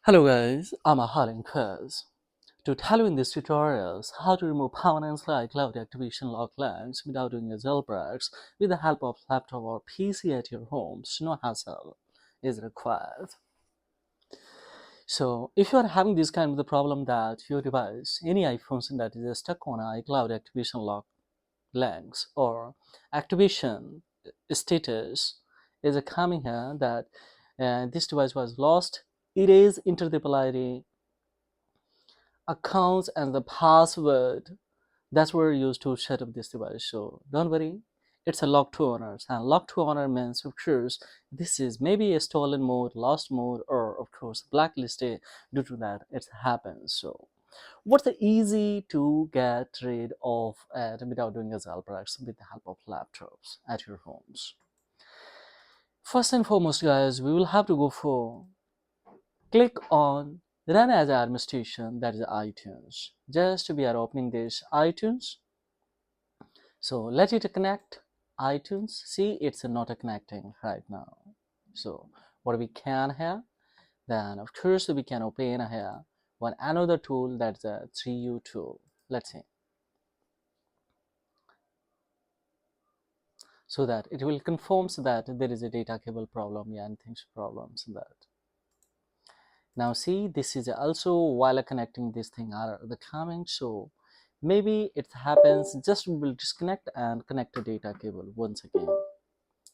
Hello guys, I'm Ahalin Quiz. To tell you in this tutorial how to remove permanent iCloud activation lock links without doing a jailbreaks with the help of laptop or PC at your home, so no hassle is required. So if you are having this kind of the problem that your device, any iPhones that is stuck on iCloud activation lock links or activation status is coming here that this device was lost, erase into the polity accounts and the password that's were used to set up this device. So don't worry, it's a lock to owners, and lock to owner means of course this is maybe a stolen mode, lost mode, or of course blacklisted. Due to that it happens. So what's the easy to get rid of it without doing a jailbreak with the help of laptops at your homes? First and foremost guys, we will have to go for click on run as administration, that is iTunes. Just we are opening this iTunes, so let it connect iTunes. See, it's not connecting right now. So what we can have, then of course we can open here one another tool, that's a 3U tool. Let's see, so that it will confirm that there is a data cable problem, yeah, and things problems that. Now see, this is also while connecting this thing are the coming. So maybe it happens, just we will disconnect and connect the data cable once again,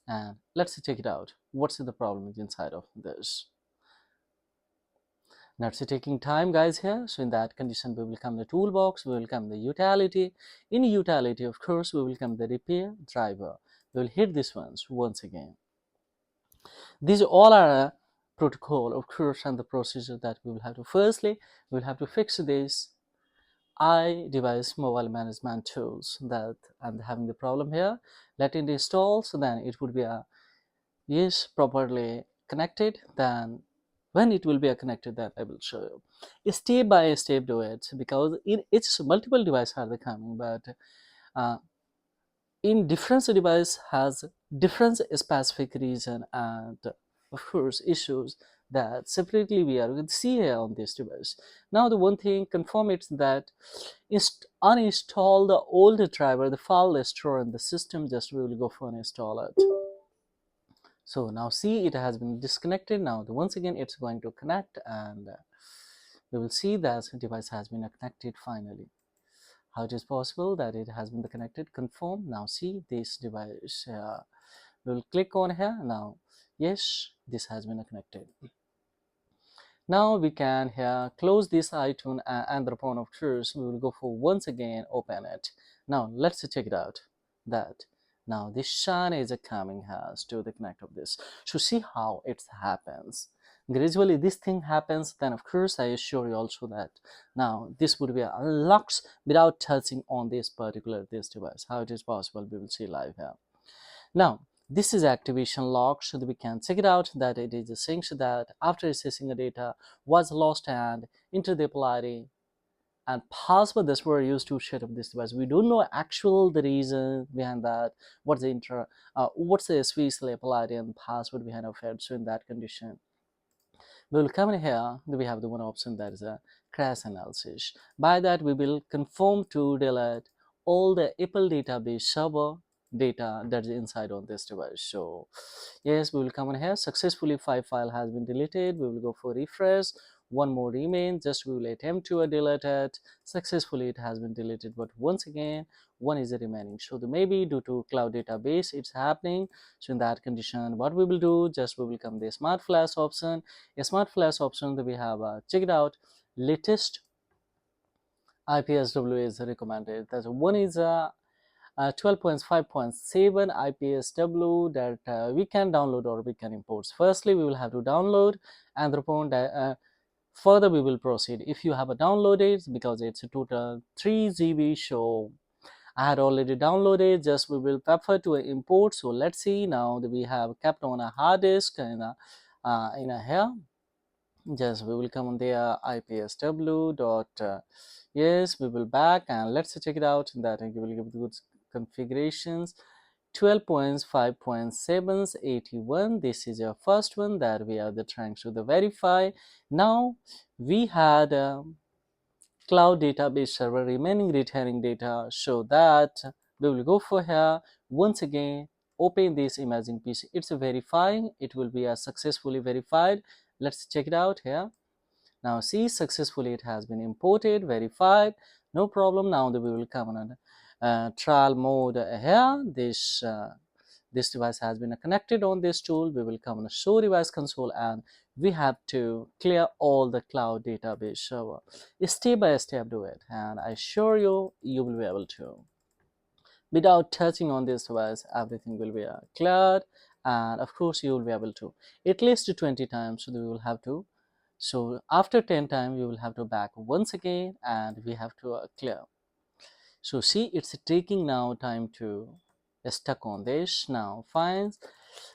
and let's check it out. What's the problem inside of this? Now it's taking time guys here. So in that condition we will come the toolbox, we will come the utility. In utility of course we will come the repair driver. We will hit this once again. These all are a protocol of course and the procedure that we will have to. Firstly we will have to fix this iDevice mobile management tools that I'm having the problem here. Let it install, so then it would be a yes properly connected. Then when it will be connected, then I will show you step by step do it, because in its multiple devices are coming, but uh, in different device has different specific reason and of course issues that separately we are going to see here on this device. Now the one thing confirm it's that uninstall the old driver, the file store in the system. Just we will go for uninstall it. So now see, it has been disconnected. Now once again it's going to connect, and we will see that the device has been connected finally. How it is possible that it has been connected? Confirm. Now see this device, we will click on here. Now yes, this has been connected. Now we can here close this iTunes, and upon of course we will go for once again open it. Now let's check it out that now this shine is coming has to the connect of this. So see how it happens. Gradually this thing happens, then of course I assure you also that now this would be unlocked without touching on this particular this device. How it is possible we will see live here. Now this is activation lock, so that we can check it out that it is a sync that after accessing the data was lost and into the polarity and password that were used to set up this device. We don't know actual the reason behind that, what's the what's the SVC polarity and password behind of it. So in that condition we will come in here, we have the one option that is a crash analysis. By that we will confirm to delete all the Apple database server data that is inside on this device. So yes, we will come in here, successfully 5 file has been deleted. We will go for refresh, one more remain, just we will attempt to delete it. Successfully it has been deleted, but once again one is remaining. So the maybe due to cloud database it's happening. So in that condition what we will do, just we will come the smart flash option. A smart flash option that we have checked out latest IPSW is recommended. That one is 12.5.7 IPSW that we can download or we can import. Firstly we will have to download, and upon further we will proceed. If you have a downloaded, because it's a total 3 GB, so I had already downloaded, just we will prefer to import. So let's see, now that we have kept on a hard disk in a here, just we will come on there IPSW dot yes, we will back and let's check it out that I will give good configurations. 12.5.781. This is your first one that we are trying to verify. Now we had cloud database server remaining retaining data, so that we will go for here. Once again, open this imaging PC. It's verifying. It will be successfully verified. Let's check it out here. Now see, successfully it has been imported, verified, no problem. Now we will come on trial mode here. This device has been connected on this tool. We will come on show device console, and we have to clear all the cloud database server. Step by step do it, and I assure you, you will be able to. Without touching on this device, everything will be cleared, and of course you will be able to at least 20 times. So we will have to, so after 10 times you will have to back once again, and we have to clear. So see, it's taking now time to stuck on this. Now fine,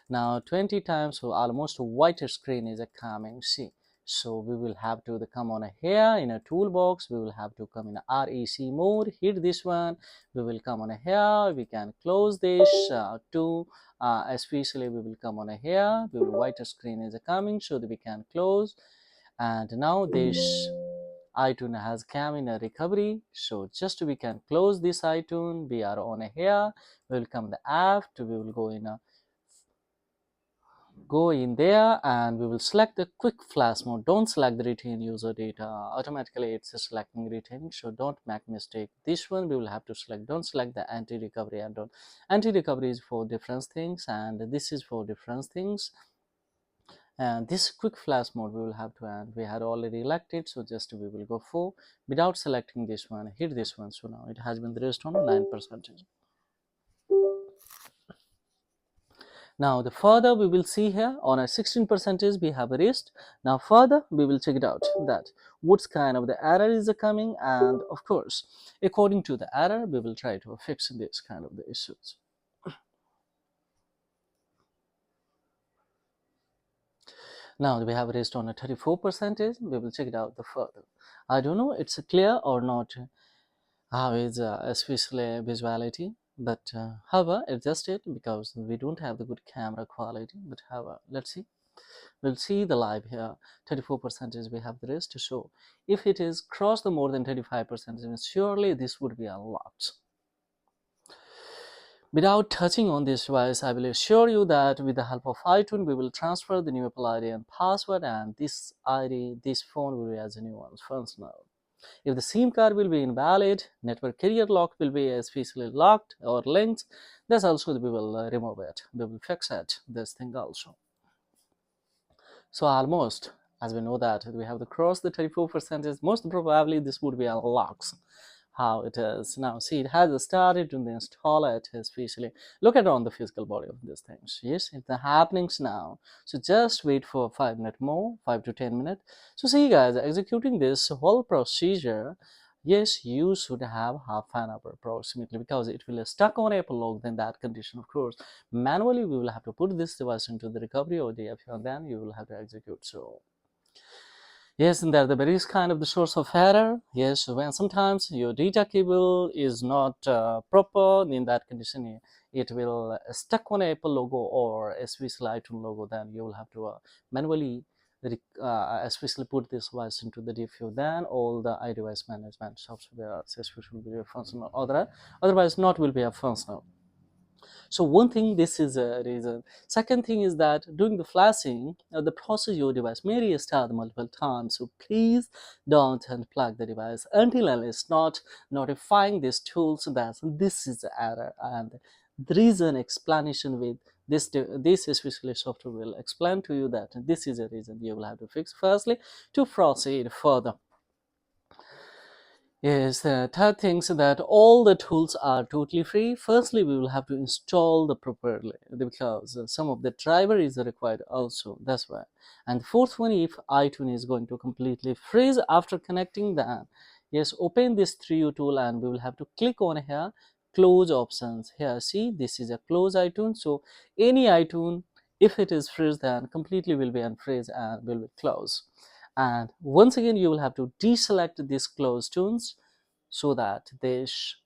now 20 times, so almost a white screen is coming. See, so we will have to come on here in a toolbox. We will have to come in REC mode, hit this one. We will come on here. We can close this to especially we will come on here. We will white screen is coming, so that we can close. And now this iTunes has come in a recovery, so just we can close this iTunes. We are on here. We will come the app. We will go in there, and we will select the quick flash mode. Don't select the retain user data. Automatically it's selecting retaining, so don't make mistake. This one we will have to select. Don't select the anti-recovery and don't. Anti-recovery is for different things, and this is for different things. And this quick flash mode we will have to, and we had already elected, so just we will go for without selecting this one, hit this one. So now it has been raised on 9%. Now the further we will see here on a 16% we have raised. Now further we will check it out that what kind of the error is coming, and of course according to the error we will try to fix this kind of the issues. Now we have raised on a 34%. We will check it out the further. I don't know it's clear or not how is especially visuality, but however adjust it because we don't have the good camera quality. But however, let's see. We'll see the live here. 34% is we have the rest to show. If it is cross the more than 35%, then surely this would be unlocked. Without touching on this device, I will assure you that with the help of iTunes, we will transfer the new Apple ID and password, and this ID, this phone will be as a new one functional. If the SIM card will be invalid, network carrier lock will be especially locked or linked, that's also we will remove it. We will fix it, this thing also. So almost, as we know that we have to cross the 34%, most probably this would be unlocked. How it is now. See, it has started to install it, especially look at on the physical body of these things. Yes, it's happening now. So just wait for 5 minutes more, 5 to 10 minutes. So see guys, executing this whole procedure, yes, you should have half an hour approximately, because it will stuck on Apple log. Then that condition, of course, manually we will have to put this device into the recovery ODF, and then you will have to execute. So yes, and there is kind of the source of error. Yes, when sometimes your data cable is not proper, in that condition it will stuck on Apple logo or especially iTunes logo. Then you will have to manually especially put this device into the DFU. Then all the iDevice management software especially will be functional, otherwise not will be a functional. So one thing, this is a reason. Second thing is that during the flashing, the process your device may restart multiple times. So please don't unplug the device until it's not notifying this tool so that this is the error. And there is an explanation with this especially software will explain to you that this is a reason you will have to fix firstly to proceed further. Yes, the third thing is that all the tools are totally free. Firstly, we will have to install the properly because some of the driver is required also. That's why. And the fourth one, if iTunes is going to completely freeze after connecting, then yes, open this 3U tool and we will have to click on here, close options. Here, see, this is a close iTunes. So any iTunes, if it is freeze, then completely will be unfreeze and will be close. And once again you will have to deselect these closed tunes so that this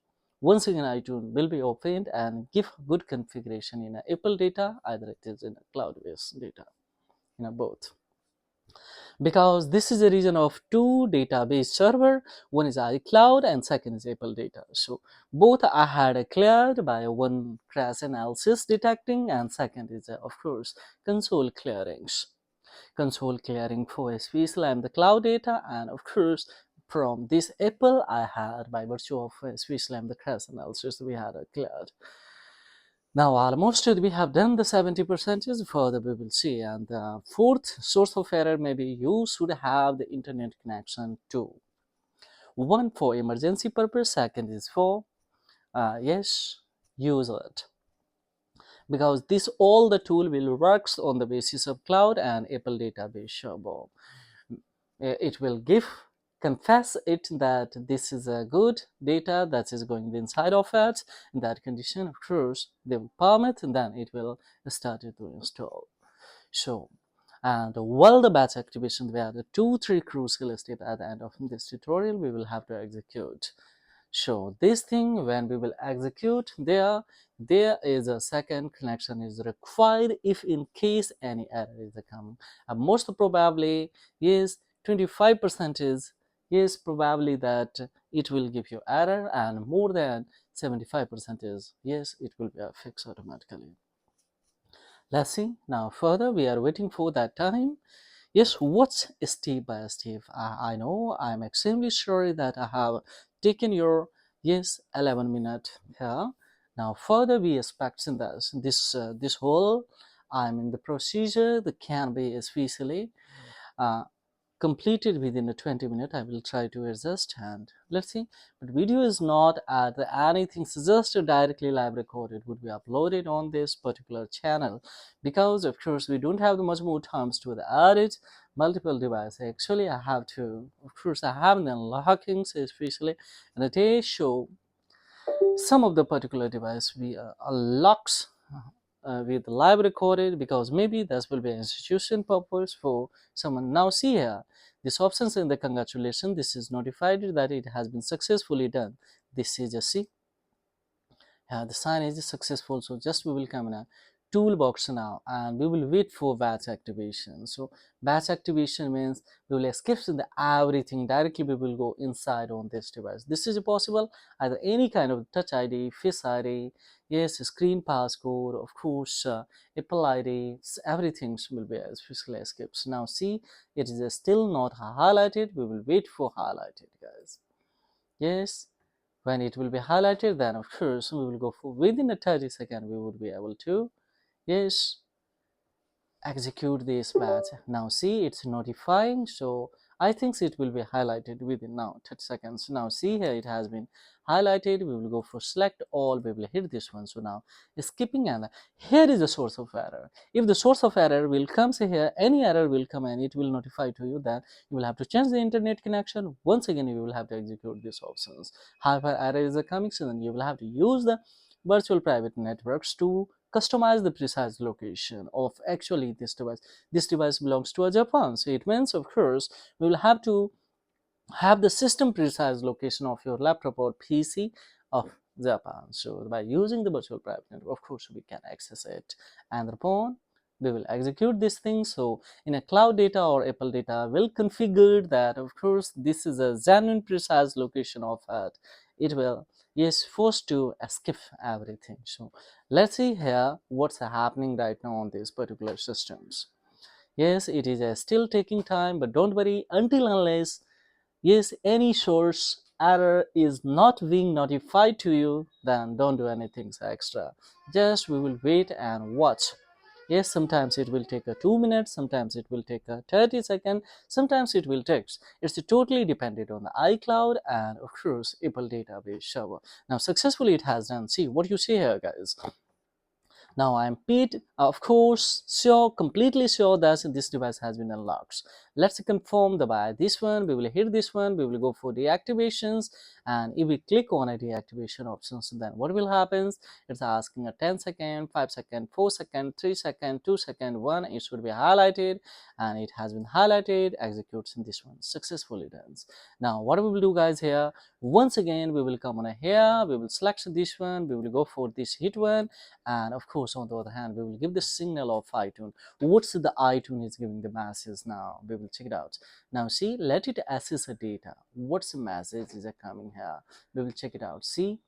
once again iTunes will be opened and give good configuration in a Apple data, either it is in a cloud-based data, both. Because this is a region of two database server, one is iCloud and second is Apple data. So both I had cleared by one crash analysis detecting, and second is of course console clearings. Console clearing for especially and the cloud data, and of course from this Apple I had by virtue of especially and the crash analysis we had cleared. Now almost we have done the 70%, further we will see. And the fourth source of error, maybe you should have the internet connection too. One for emergency purpose, second is for yes, use it. Because this all the tool will works on the basis of cloud and Apple database server. It will confess it that this is a good data that is going inside of it. In that condition, of course, they will permit, and then it will start to install. So, and while the batch activation, we have the 2-3 crucial steps at the end of this tutorial we will have to execute. So this thing, when we will execute, there is a second connection is required if in case any error is coming. Most probably, yes, 25% is yes, probably that it will give you error, and more than 75% is yes, it will be fixed automatically. Let's see. Now further, we are waiting for that time. Yes, what's step by step? I know I'm extremely sorry that I have taken your yes 11 minute here. Now further, we expect in this whole I'm in the procedure that can be especially uh, completed within a 20 minutes. I will try to adjust, and let's see. But video is not at anything suggested directly live recorded would be uploaded on this particular channel, because of course we don't have much more times to edit multiple devices. Actually I have to, of course I have the unlockings especially, and it show some of the particular device we unlocks with live recorded, because maybe this will be an institution purpose for someone. Now see here, this options in the congratulations, this is notified that it has been successfully done. This is just see, the sign is successful. So just we will come in a toolbox now, and we will wait for batch activation. So batch activation means we will skip the everything directly, we will go inside on this device. This is possible either any kind of touch ID, face ID, yes, screen passcode, of course Apple ID, everything will be especially skips. Now see, it is still not highlighted, we will wait for highlighted, guys. Yes, when it will be highlighted, then of course we will go for within a 30 seconds we would be able to yes execute this batch. Now see, it's notifying, so I think it will be highlighted within now 30 seconds. Now see here, it has been highlighted. We will go for select all, we will hit this one. So now skipping, and here is the source of error. If the source of error will come, say here any error will come and it will notify to you, that you will have to change the internet connection. Once again you will have to execute these options. However, error is coming, so then you will have to use the virtual private networks to customize the precise location of actually this device. This device belongs to a Japan, so it means of course we will have to have the system precise location of your laptop or PC of Japan. So by using the virtual private network, of course we can access it, and upon we will execute this thing. So in a cloud data or Apple data will configure that of course this is a genuine precise location of it. It will is forced to skip everything. So let's see here what's happening right now on these particular systems. Yes, it is still taking time, but don't worry, until unless yes any source error is not being notified to you, then don't do anything extra. Just we will wait and watch. Yes, sometimes it will take a 2 minutes, sometimes it will take a 30 second, sometimes it will take, it's totally dependent on the iCloud and of course Apple database server. Now successfully it has done. See what you see here, guys. Now I'm of course sure, completely sure that this device has been unlocked. let's confirm the by this one. We will hit this one, we will go for deactivations, and if we click on a deactivation options, then what will happen? It's asking a 10 second, 5 second, 4 second, 3 second, 2 second, 1. It should be highlighted, and it has been highlighted. Executes in this one successfully done. Now what we will do, guys, here once again we will come on here, we will select this one, we will go for this hit one, and of course on the other hand we will give the signal of iTunes. What's the iTunes is giving the message? Now we will check it out. Now see, let it access the data. What's the message is coming here? We will check it out. See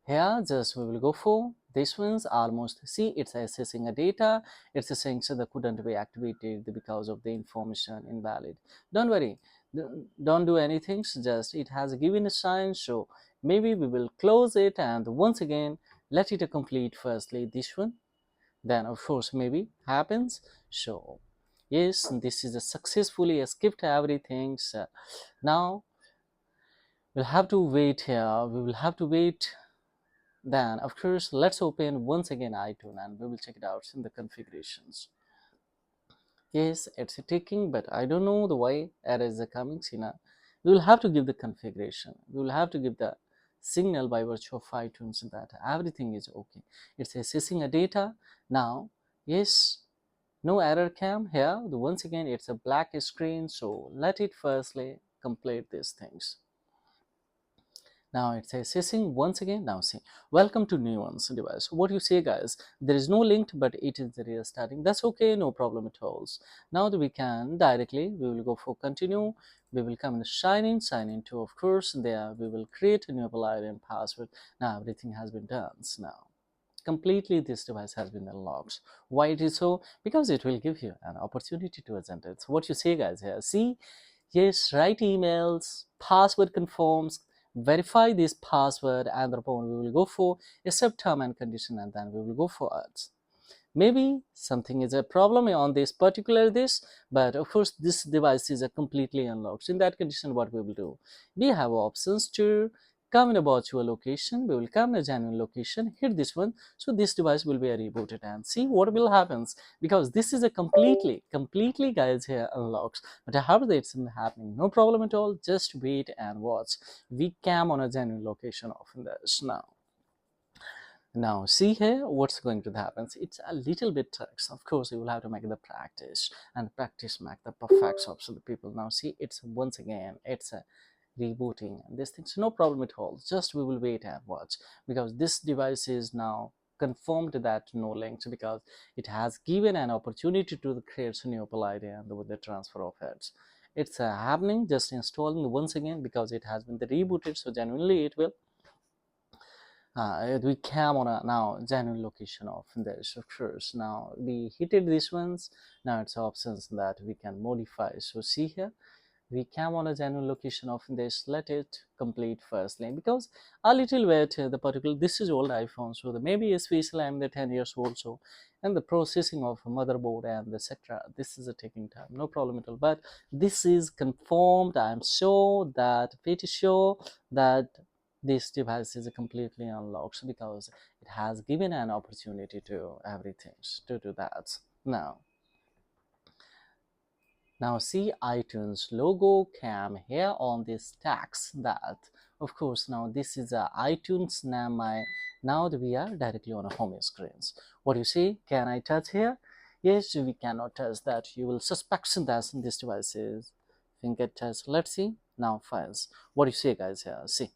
here, just we will go for this one's almost. See, it's accessing a data. It's saying so that couldn't be activated because of the information invalid. Don't worry, don't do anything. So just it has given a sign, so maybe we will close it and once again let it complete firstly this one. Then of course maybe happens. So yes, this is a successfully skipped everything. So now we'll have to wait here. We will have to wait. Then of course let's open once again iTunes and we will check it out in the configurations. Yes, it's taking, but I don't know the why error is coming. Sina, we will have to give the configuration. We will have to give the signal by virtue of iTunes that everything is okay. It's assessing a data now. Yes, no error cam here. Once again it's a black screen, so let it firstly complete these things. Now it's assessing once again. Now see, welcome to Nuance device. What you say, guys? There is no link, but it is the restarting. That's okay, no problem at all. Now that we can directly, we will go for continue. We will come in the sign in to, of course, there we will create a new ID and password. Now everything has been done. Now completely this device has been unlocked. Why it is so? Because it will give you an opportunity to agent it. So what you say, guys, here? See, yes, write emails, password confirms, verify this password, and thereupon we will go for accept term and condition, and then we will go for ads. Maybe something is a problem on this particular this, but of course this device is a completely unlocked. In that condition, what we will do, we have options to come in about your location. We will come in a genuine location, hit this one, so this device will be rebooted and see what will happens, because this is a completely guys here unlocks. But however it's happening, no problem at all. Just wait and watch. We came on a genuine location of this now. Now see here what's going to happen. It's a little bit tricks. Of course you will have to make the practice, and practice make the perfect of the people. Now see, it's once again it's a rebooting and this thing's no problem at all. Just we will wait and watch, because this device is now confirmed that no links, because it has given an opportunity to create a new Apple ID and with the transfer of heads. It's happening, just installing once again because it has been rebooted, so genuinely it will we came on a now genuine location of this, of course. Now we hit this ones. Now it's options that we can modify. So see here, we came on a genuine location of this. Let it complete firstly, because a little bit the particular this is old iPhone, so the maybe especially I'm the 10 years old, so and the processing of motherboard and etc. This is a taking time, no problem at all. But this is confirmed. I'm sure that pretty sure that this device is completely unlocked, because it has given an opportunity to everything to do that. Now see iTunes logo cam here on this tax that of course now this is a iTunes name. Now that we are directly on a home screens. What do you see? Can I touch here? Yes, we cannot touch that. You will suspect that this device is finger touch. Let's see now files. What do you see, guys? Here see,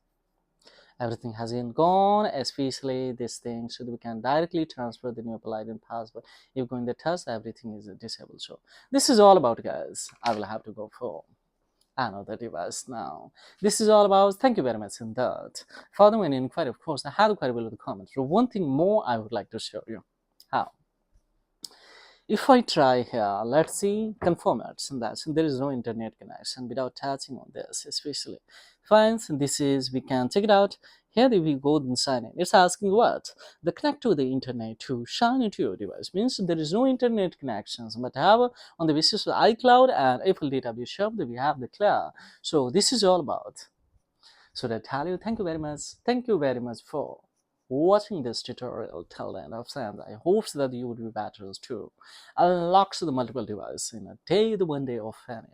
everything has been gone, especially this thing, so that we can directly transfer the new Apple ID and password. If going the test, everything is disabled. So this is all about, guys. I will have to go for another device now. This is all about. Thank you very much in that. For the inquiry, of course, I have a query below the comments. So one thing more I would like to show you. How? If I try here, let's see, confirm it, and that's there is no internet connection without touching on this, especially. Fine, so this is, we can check it out. Here we go and sign in. It's asking what? The connect to the internet to shine into your device means there is no internet connections, but however, on the basis of iCloud and Apple database shop, we have the clear. So this is all about. So that tell you, thank you very much. Thank you very much for watching this tutorial till the end of time. I hope that you would be better to unlock the multiple devices in a day, the one day of any.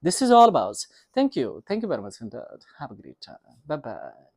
This is all about. Thank you very much indeed. Have a great time. Bye bye.